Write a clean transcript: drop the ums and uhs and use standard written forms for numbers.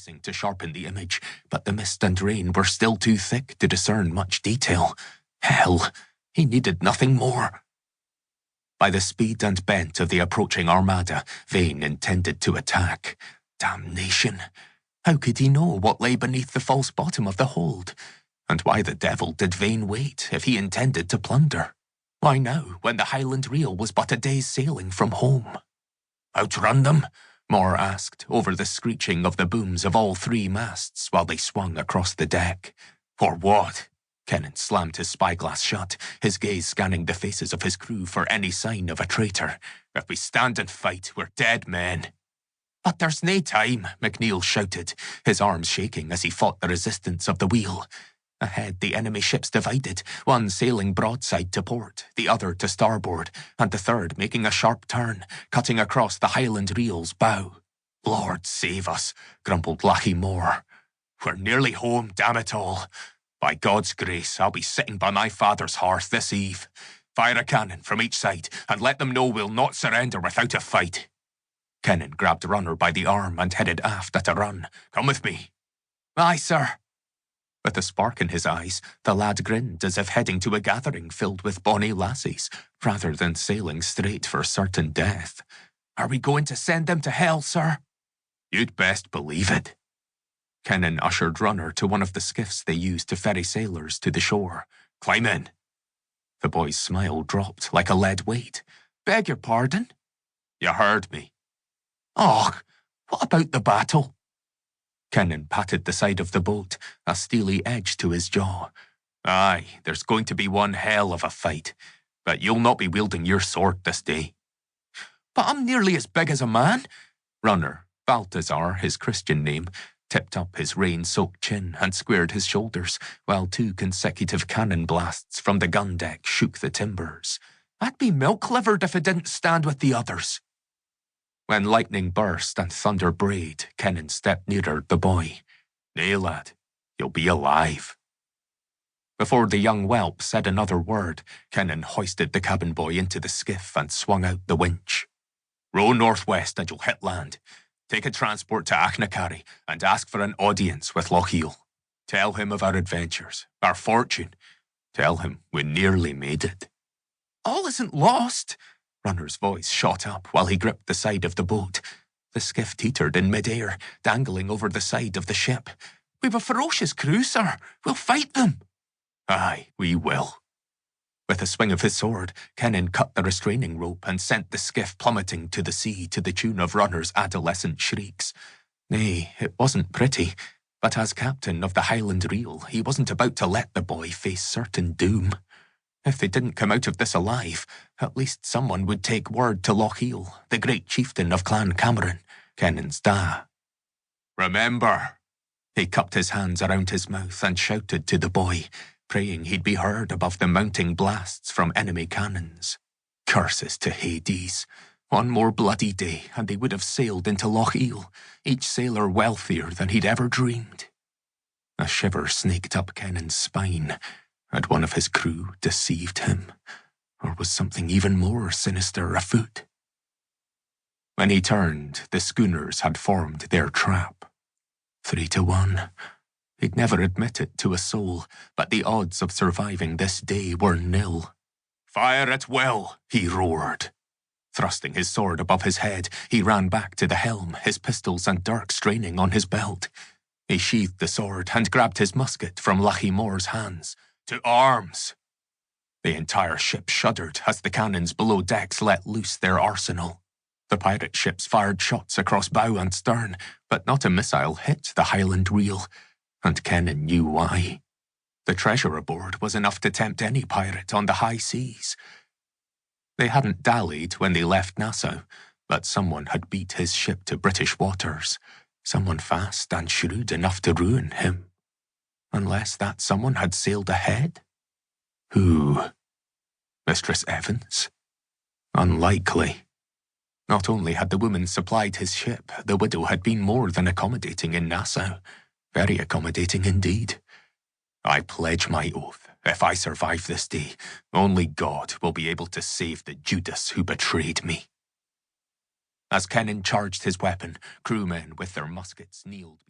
racing to sharpen the image, but the mist and rain were still too thick to discern much detail. Hell, he needed nothing more. By the speed and bent of the approaching armada, Vane intended to attack. Damnation! How could he know what lay beneath the false bottom of the hold? And why the devil did Vane wait if he intended to plunder? Why now, when the Highland reel was but a day's sailing from home? Outrun them? Moore asked, over the screeching of the booms of all three masts while they swung across the deck. For what? Kennan slammed his spyglass shut, his gaze scanning the faces of his crew for any sign of a traitor. If we stand and fight, we're dead men. But there's nae time, McNeil shouted, his arms shaking as he fought the resistance of the wheel. Ahead, the enemy ships divided, one sailing broadside to port, the other to starboard, and the third making a sharp turn, cutting across the Highland reel's bow. Lord save us, grumbled Lachie Moore. We're nearly home, damn it all. By God's grace, I'll be sitting by my father's hearth this eve. Fire a cannon from each side, and let them know we'll not surrender without a fight. Kennan grabbed Runner by the arm and headed aft at a run. Come with me. Aye, sir. With a spark in his eyes, the lad grinned as if heading to a gathering filled with bonny lassies, rather than sailing straight for certain death. Are we going to send them to hell, sir? You'd best believe it. Kennan ushered Runner to one of the skiffs they used to ferry sailors to the shore. Climb in. The boy's smile dropped like a lead weight. Beg your pardon? You heard me. Oh, what about the battle? Kennan patted the side of the boat, a steely edge to his jaw. Aye, there's going to be one hell of a fight, but you'll not be wielding your sword this day. But I'm nearly as big as a man. Runner, Balthazar, his Christian name, tipped up his rain-soaked chin and squared his shoulders, while 2 consecutive cannon blasts from the gun deck shook the timbers. I'd be milk-livered if it didn't stand with the others. When lightning burst and thunder brayed, Kennan stepped nearer the boy. Nay, lad, you'll be alive. Before the young whelp said another word, Kennan hoisted the cabin boy into the skiff and swung out the winch. Row northwest and you'll hit land. Take a transport to Achnacarry and ask for an audience with Lochiel. Tell him of our adventures, our fortune. Tell him we nearly made it. All isn't lost. Runner's voice shot up while he gripped the side of the boat. The skiff teetered in mid-air, dangling over the side of the ship. We've a ferocious crew, sir. We'll fight them. Aye, we will. With a swing of his sword, Kennan cut the restraining rope and sent the skiff plummeting to the sea to the tune of Runner's adolescent shrieks. Nay, it wasn't pretty, but as captain of the Highland reel, he wasn't about to let the boy face certain doom. If they didn't come out of this alive, at least someone would take word to Lochiel, the great chieftain of Clan Cameron, Kennan's da. Remember! He cupped his hands around his mouth and shouted to the boy, praying he'd be heard above the mounting blasts from enemy cannons. Curses to Hades. One more bloody day and they would have sailed into Lochiel, each sailor wealthier than he'd ever dreamed. A shiver snaked up Kennan's spine. Had one of his crew deceived him? Or was something even more sinister afoot? When he turned, the schooners had formed their trap. 3-1. He'd never admit it to a soul, but the odds of surviving this day were nil. Fire at will, he roared. Thrusting his sword above his head, he ran back to the helm, his pistols and dirk straining on his belt. He sheathed the sword and grabbed his musket from Lachie Moore's hands. To arms! The entire ship shuddered as the cannons below decks let loose their arsenal. The pirate ships fired shots across bow and stern, but not a missile hit the Highland reel, and Kennan knew why. The treasure aboard was enough to tempt any pirate on the high seas. They hadn't dallied when they left Nassau, but someone had beat his ship to British waters, someone fast and shrewd enough to ruin him. Unless that someone had sailed ahead? Who? Mistress Evans? Unlikely. Not only had the woman supplied his ship, the widow had been more than accommodating in Nassau. Very accommodating indeed. I pledge my oath, if I survive this day, only God will be able to save the Judas who betrayed me. As Kennan charged his weapon, crewmen with their muskets kneeled behind.